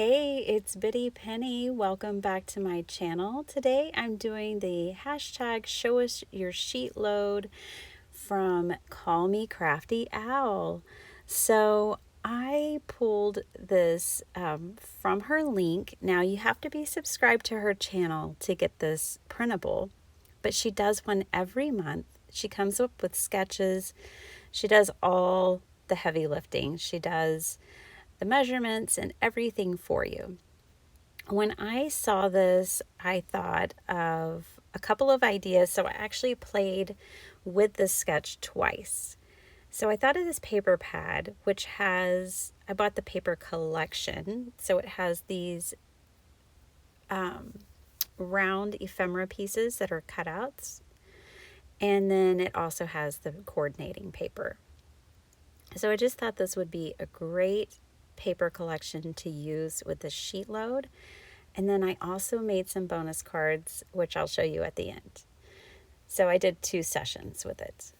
Hey, it's Biddy Penny. Welcome back to my channel. Today I'm doing the hashtag show us your sheet load from Call Me Crafty Owl. So I pulled this from her link. Now you have to be subscribed to her channel to get this printable, but she does one every month. She comes up with sketches. She does all the heavy lifting. She does the measurements and everything for you. When I saw this, I thought of a couple of ideas. So I actually played with this sketch twice. So I thought of this paper pad, which I bought the paper collection. So it has these round ephemera pieces that are cutouts. And then it also has the coordinating paper. So I just thought this would be a great paper collection to use with the sheet load. And then I also made some bonus cards, which I'll show you at the end. So I did 2 sessions with it.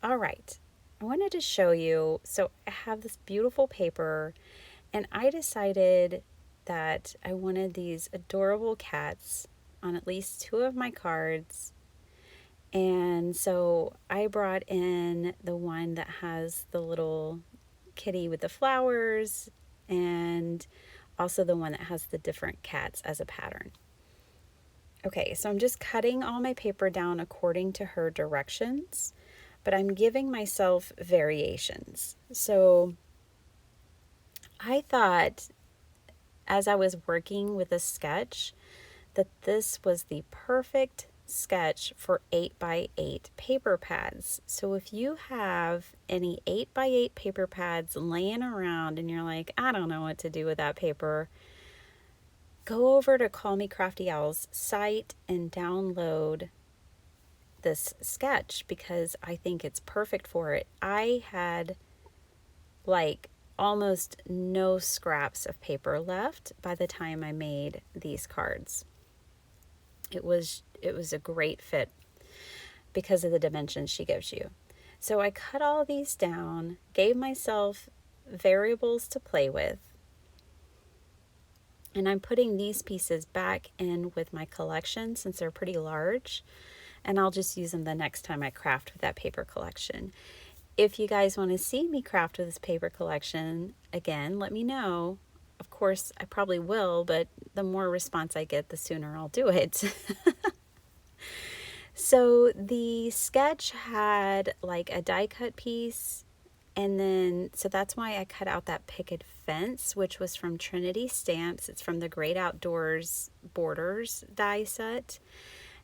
All right, I wanted to show you, so I have this beautiful paper, and I decided that I wanted these adorable cats on at least 2 of my cards. And so I brought in the one that has the little kitty with the flowers, and also the one that has the different cats as a pattern. Okay, so I'm just cutting all my paper down according to her directions, but I'm giving myself variations. So I thought, as I was working with a sketch, that this was the perfect sketch for 8x8 paper pads. So if you have any 8x8 paper pads laying around and you're like, I don't know what to do with that paper, go over to Call Me Crafty Owl's site and download this sketch because I think it's perfect for it. I had like almost no scraps of paper left by the time I made these cards. It was a great fit because of the dimensions she gives you. So I cut all these down, gave myself variables to play with, and I'm putting these pieces back in with my collection since they're pretty large, and I'll just use them the next time I craft with that paper collection. If you guys want to see me craft with this paper collection, again, let me know. Of course, I probably will, but the more response I get, the sooner I'll do it. So the sketch had like a die cut piece, and then, so that's why I cut out that picket fence, which was from Trinity Stamps. It's from the Great Outdoors Borders die set.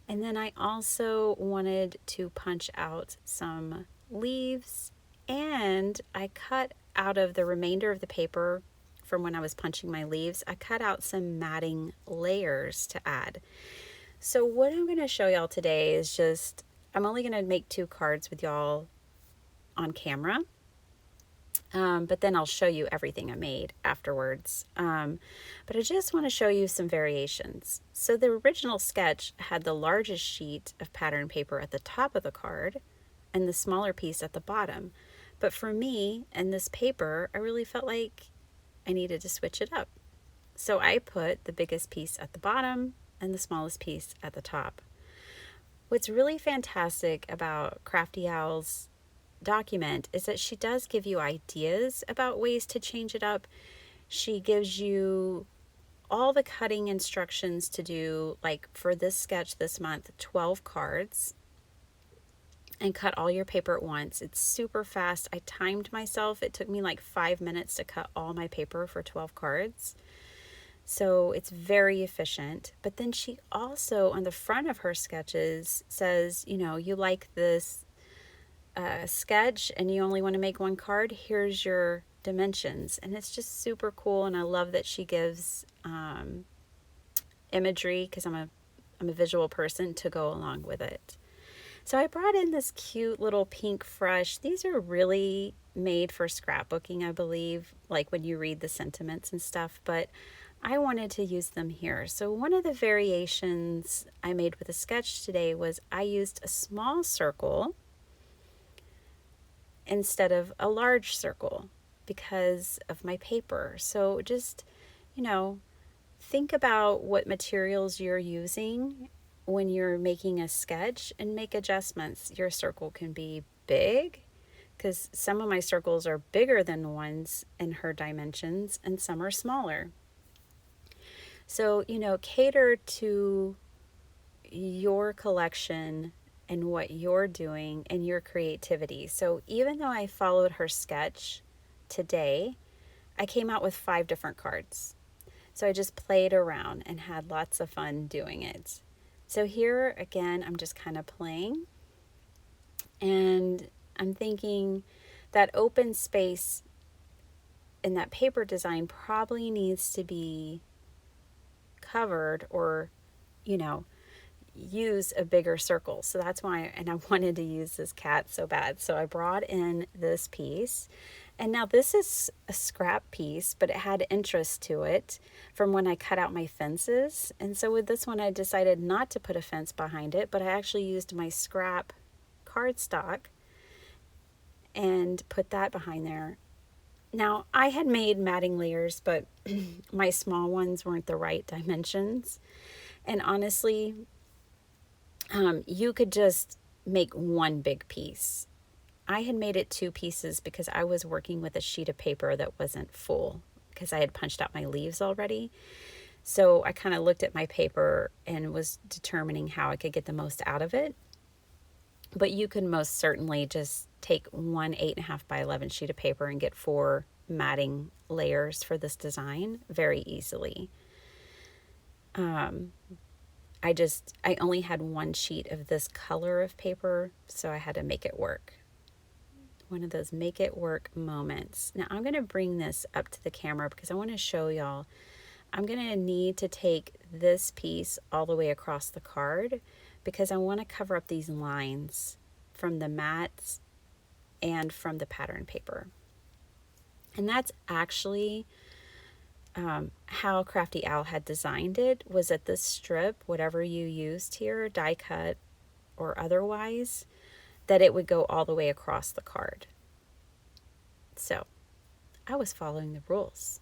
And then I also wanted to punch out some leaves, and I cut out of the remainder of the paper from when I was punching my leaves, I cut out some matting layers to add. So what I'm going to show y'all today is just, I'm only going to make 2 cards with y'all on camera, but then I'll show you everything I made afterwards. But I just want to show you some variations. So the original sketch had the largest sheet of pattern paper at the top of the card and the smaller piece at the bottom. But for me and this paper, I really felt like I needed to switch it up. So I put the biggest piece at the bottom and the smallest piece at the top. What's really fantastic about Crafty Owl's document is that she does give you ideas about ways to change it up. She gives you all the cutting instructions to do, like for this sketch this month, 12 cards, and cut all your paper at once. It's super fast. I timed myself. It took me like 5 minutes to cut all my paper for 12 cards. So it's very efficient. But then she also, on the front of her sketches, says, you know, you like this sketch and you only want to make 1 card, here's your dimensions. And it's just super cool. And I love that she gives imagery, because I'm a visual person, to go along with it. So I brought in this cute little pink frush. These are really made for scrapbooking, I believe, like when you read the sentiments and stuff, but I wanted to use them here. So one of the variations I made with a sketch today was I used a small circle instead of a large circle because of my paper. So just you know, think about what materials you're using when you're making a sketch and make adjustments. Your circle can be big, because some of my circles are bigger than the ones in her dimensions and some are smaller. So, cater to your collection and what you're doing and your creativity. So, even though I followed her sketch today, I came out with 5 different cards. So I just played around and had lots of fun doing it. So here again, I'm just kind of playing, and I'm thinking that open space in that paper design probably needs to be covered, or, use a bigger circle. So that's why, and I wanted to use this cat so bad. So I brought in this piece. And now this is a scrap piece, but it had interest to it from when I cut out my fences. And so with this one, I decided not to put a fence behind it, but I actually used my scrap cardstock and put that behind there. Now, I had made matting layers, but my small ones weren't the right dimensions. And honestly, you could just make one big piece. I had made it 2 pieces because I was working with a sheet of paper that wasn't full, because I had punched out my leaves already. So I kind of looked at my paper and was determining how I could get the most out of it. But you could most certainly just take one 8.5 by 11 sheet of paper and get 4 matting layers for this design very easily. I only had 1 sheet of this color of paper, so I had to make it work. One of those make it work moments. Now I'm going to bring this up to the camera because I want to show y'all. I'm going to need to take this piece all the way across the card because I want to cover up these lines from the mats and from the pattern paper. And that's actually how Crafty Owl had designed it, was that this strip, whatever you used here, die cut or otherwise, that it would go all the way across the card. So I was following the rules.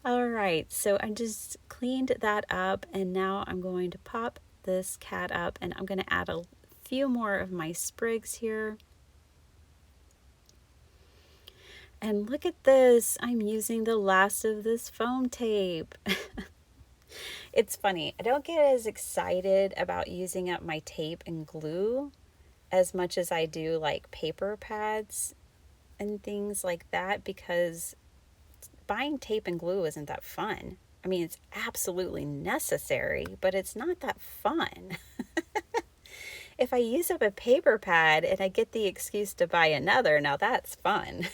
All right, so I just cleaned that up, and now I'm going to pop this cat up, and I'm going to add a few more of my sprigs here. And look at this, I'm using the last of this foam tape. It's funny, I don't get as excited about using up my tape and glue as much as I do like paper pads and things like that, because buying tape and glue isn't that fun. I mean, it's absolutely necessary, but it's not that fun. If I use up a paper pad and I get the excuse to buy another, now that's fun.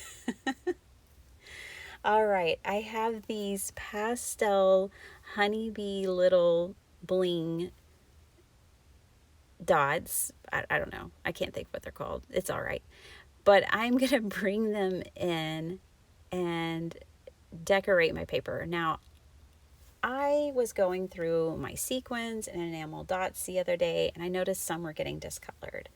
All right, I have these pastel honeybee little bling dots. I don't know. I can't think what they're called. It's all right. But I'm going to bring them in and decorate my paper. Now, I was going through my sequins and enamel dots the other day, and I noticed some were getting discolored.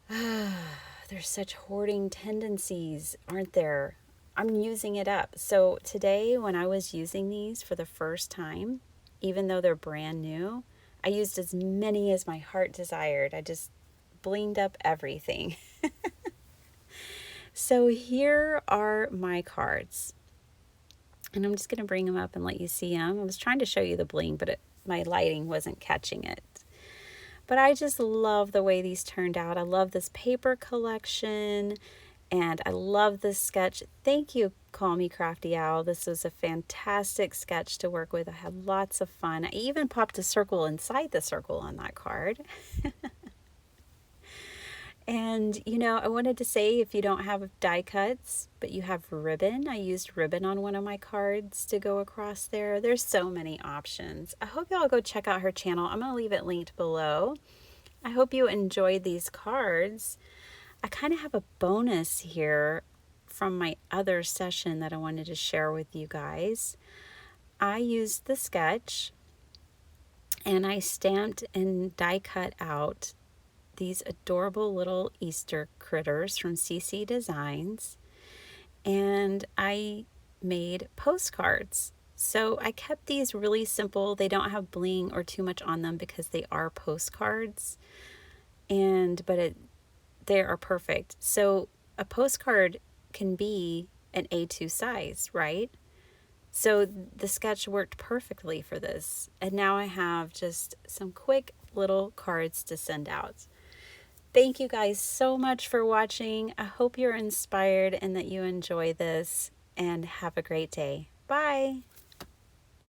There's such hoarding tendencies, aren't there? I'm using it up. So today, when I was using these for the first time, even though they're brand new, I used as many as my heart desired. I just blinged up everything. So here are my cards. And I'm just going to bring them up and let you see them. I was trying to show you the bling, but my lighting wasn't catching it. But I just love the way these turned out. I love this paper collection, and I love this sketch. Thank you, Call Me Crafty Owl. This was a fantastic sketch to work with. I had lots of fun. I even popped a circle inside the circle on that card. And, I wanted to say, if you don't have die cuts, but you have ribbon, I used ribbon on one of my cards to go across there. There's so many options. I hope y'all go check out her channel. I'm going to leave it linked below. I hope you enjoyed these cards. I kind of have a bonus here from my other session that I wanted to share with you guys. I used the sketch and I stamped and die cut out these adorable little Easter critters from CC Designs. and I made postcards. So I kept these really simple. They don't have bling or too much on them because they are postcards, they are perfect. So a postcard can be an A2 size, right? So the sketch worked perfectly for this. And now I have just some quick little cards to send out. Thank you guys so much for watching. I hope you're inspired and that you enjoy this, and have a great day. Bye.